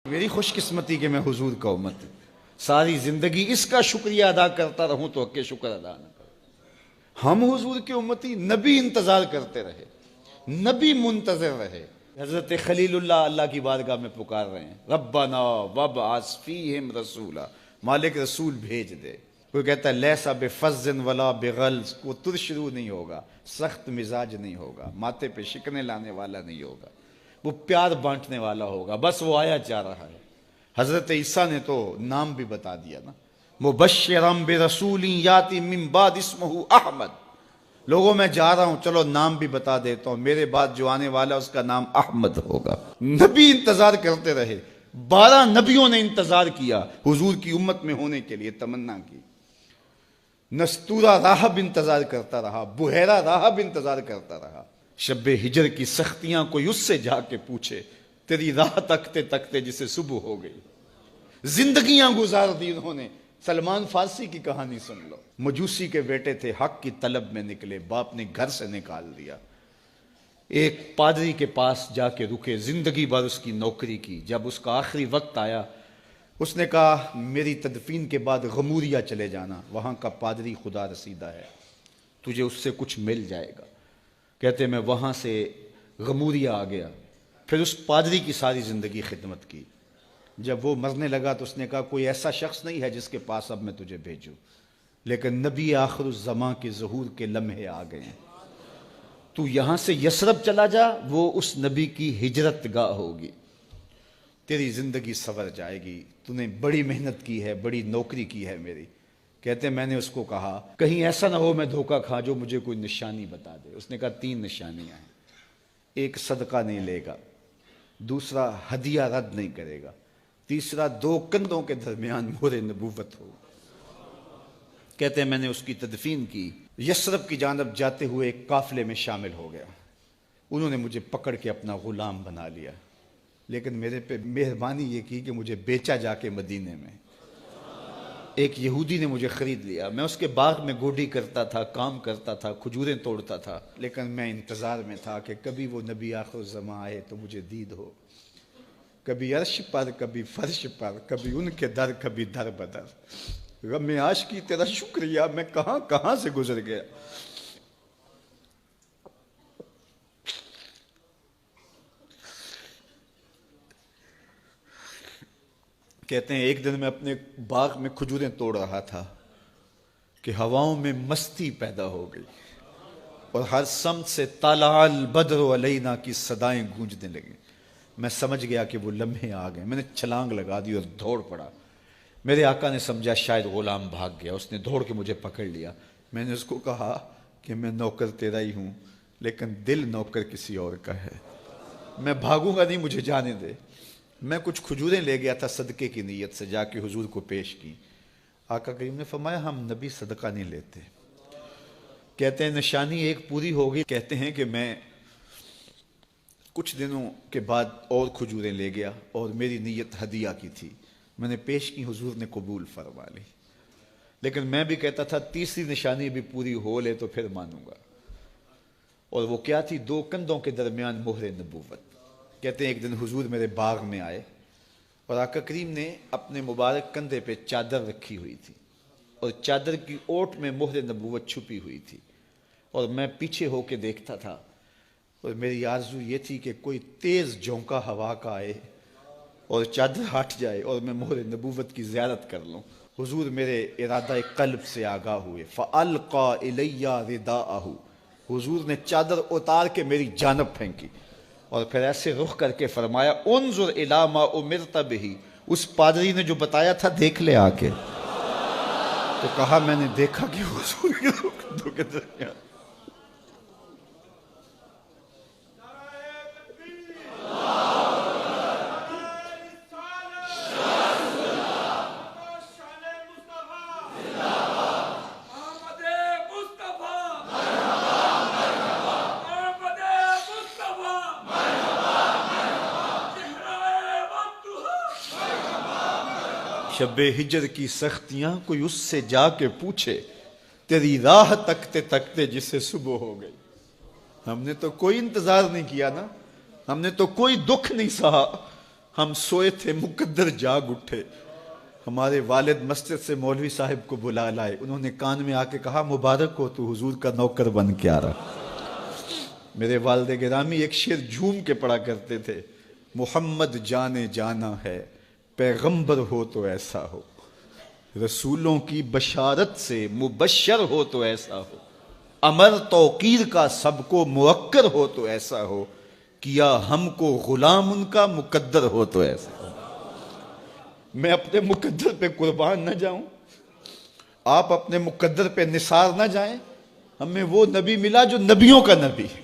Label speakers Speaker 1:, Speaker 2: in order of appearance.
Speaker 1: میری خوش قسمتی کہ میں حضور کا امت ہوں، ساری زندگی اس کا شکریہ ادا کرتا رہوں تو کہ شکر ادا نہ کروں۔ ہم حضور کے امتی، نبی انتظار کرتے رہے، نبی منتظر رہے۔ حضرت خلیل اللہ کی بارگاہ میں پکار رہے ہیں، ربنا وابعث فیہم رسولا، مالک رسول بھیج دے۔ کوئی کہتا ہے لیسا بفظ ولا بغلظ، وہ ترشرو نہیں ہوگا، سخت مزاج نہیں ہوگا، ماتھے پہ شکنے لانے والا نہیں ہوگا، وہ پیار بانٹنے والا ہوگا، بس وہ آیا جا رہا ہے۔ حضرت عیسیٰ نے تو نام بھی بتا دیا نا، مبشرم برسول یاتی من بعد اسمہ احمد، لوگوں میں جا رہا ہوں، چلو نام بھی بتا دیتا ہوں، میرے بعد جو آنے والا اس کا نام احمد ہوگا۔ نبی انتظار کرتے رہے، 12 نبیوں نے انتظار کیا حضور کی امت میں ہونے کے لیے، تمنا کی۔ نستورہ راہب انتظار کرتا رہا، بحیرہ راہب انتظار کرتا رہا۔ شب ہجر کی سختیاں کوئی اس سے جا کے پوچھے، تیری راہ تکتے تکتے جسے صبح ہو گئی۔ زندگیاں گزار دی انہوں نے۔ سلمان فارسی کی کہانی سن لو، مجوسی کے بیٹے تھے، حق کی طلب میں نکلے، باپ نے گھر سے نکال دیا، ایک پادری کے پاس جا کے رکے، زندگی بھر اس کی نوکری کی۔ جب اس کا آخری وقت آیا، اس نے کہا میری تدفین کے بعد غموریا چلے جانا، وہاں کا پادری خدا رسیدہ ہے، تجھے اس سے کچھ مل جائے گا۔ کہتے میں وہاں سے غموریا آ گیا، پھر اس پادری کی ساری زندگی خدمت کی۔ جب وہ مرنے لگا تو اس نے کہا کوئی ایسا شخص نہیں ہے جس کے پاس اب میں تجھے بھیجوں، لیکن نبی آخر الزماں کے ظہور کے لمحے آ گئے ہیں، تو یہاں سے یثرب چلا جا، وہ اس نبی کی ہجرت گاہ ہوگی، تیری زندگی سنور جائے گی، تو نے بڑی محنت کی ہے، بڑی نوکری کی ہے میری۔ کہتے میں نے اس کو کہا کہیں ایسا نہ ہو میں دھوکہ کھا جو مجھے کوئی نشانی بتا دے۔ اس نے کہا 3 نشانیاں ہیں، ایک صدقہ نہیں لے گا، دوسرا ہدیہ رد نہیں کرے گا، تیسرا 2 کندھوں کے درمیان مہر نبوت ہو۔ کہتے ہیں میں نے اس کی تدفین کی، یثرب کی جانب جاتے ہوئے ایک قافلے میں شامل ہو گیا، انہوں نے مجھے پکڑ کے اپنا غلام بنا لیا، لیکن میرے پہ مہربانی یہ کی کہ مجھے بیچا جا کے مدینے میں۔ ایک یہودی نے مجھے خرید لیا، میں اس کے باغ میں گوڈی کرتا تھا، کام کرتا تھا، کھجوریں توڑتا تھا، لیکن میں انتظار میں تھا کہ کبھی وہ نبی آخر الزماں آئے تو مجھے دید ہو، کبھی عرش پر، کبھی فرش پر، کبھی ان کے در، کبھی در بدر۔ غم عاشقی تیرا شکریہ، میں کہاں کہاں سے گزر گیا۔ کہتے ہیں ایک دن میں اپنے باغ میں کھجوریں توڑ رہا تھا کہ ہواؤں میں مستی پیدا ہو گئی اور ہر سمت سے طلع البدر علینا کی صدائیں گونجنے لگیں۔ میں سمجھ گیا کہ وہ لمحے آ گئے، میں نے چھلانگ لگا دی اور دوڑ پڑا۔ میرے آقا نے سمجھا شاید غلام بھاگ گیا، اس نے دوڑ کے مجھے پکڑ لیا۔ میں نے اس کو کہا کہ میں نوکر تیرا ہی ہوں، لیکن دل نوکر کسی اور کا ہے، میں بھاگوں گا نہیں، مجھے جانے دے۔ میں کچھ کھجوریں لے گیا تھا صدقے کی نیت سے، جا کے حضور کو پیش کی۔ آقا کریم نے فرمایا ہم نبی صدقہ نہیں لیتے۔ کہتے ہیں نشانی ایک پوری ہو گئی۔ کہتے ہیں کہ میں کچھ دنوں کے بعد اور کھجوریں لے گیا اور میری نیت ہدیہ کی تھی، میں نے پیش کی، حضور نے قبول فرما لی، لیکن میں بھی کہتا تھا تیسری نشانی بھی پوری ہو لے تو پھر مانوں گا، اور وہ کیا تھی؟ 2 کندھوں کے درمیان مہر نبوت۔ کہتے ہیں ایک دن حضور میرے باغ میں آئے اور آقا کریم نے اپنے مبارک کندھے پہ چادر رکھی ہوئی تھی اور چادر کی اوٹ میں مہر نبوت چھپی ہوئی تھی، اور میں پیچھے ہو کے دیکھتا تھا، اور میری آرزو یہ تھی کہ کوئی تیز جھونکا ہوا کا آئے اور چادر ہٹ جائے اور میں مہر نبوت کی زیارت کر لوں۔ حضور میرے ارادہ قلب سے آگاہ ہوئے، فَأَلْقَى إِلَيَّ رِدَاءَهُ، حضور نے چادر اتار کے میری جانب پھینکی اور پھر ایسے رخ کر کے فرمایا انظر الی ما امرت بہ، اس پادری نے جو بتایا تھا دیکھ لے آ کے۔ تو کہا میں نے دیکھا کہ حضور کے کندھوں کے درمیان۔ شب ہجر کی سختیاں کوئی اس سے جا کے پوچھے، تیری راہ تکتے تکتے جسے صبح ہو گئی۔ ہم نے تو کوئی انتظار نہیں کیا نا، ہم نے تو کوئی دکھ نہیں سہا، ہم سوئے تھے مقدر جاگ اٹھے، ہمارے والد مسجد سے مولوی صاحب کو بلا لائے، انہوں نے کان میں آ کے کہا مبارک ہو تو حضور کا نوکر بن کے آ رہا۔ میرے والد گرامی ایک شعر جھوم کے پڑھا کرتے تھے، محمد جانے جانا ہے، پیغمبر ہو تو ایسا ہو، رسولوں کی بشارت سے مبشر ہو تو ایسا ہو، امر توقیر کا سب کو موکر ہو تو ایسا ہو، کیا ہم کو غلام ان کا مقدر ہو تو ایسا ہو۔ میں اپنے مقدر پہ قربان نہ جاؤں، آپ اپنے مقدر پہ نثار نہ جائیں، ہمیں وہ نبی ملا جو نبیوں کا نبی ہے۔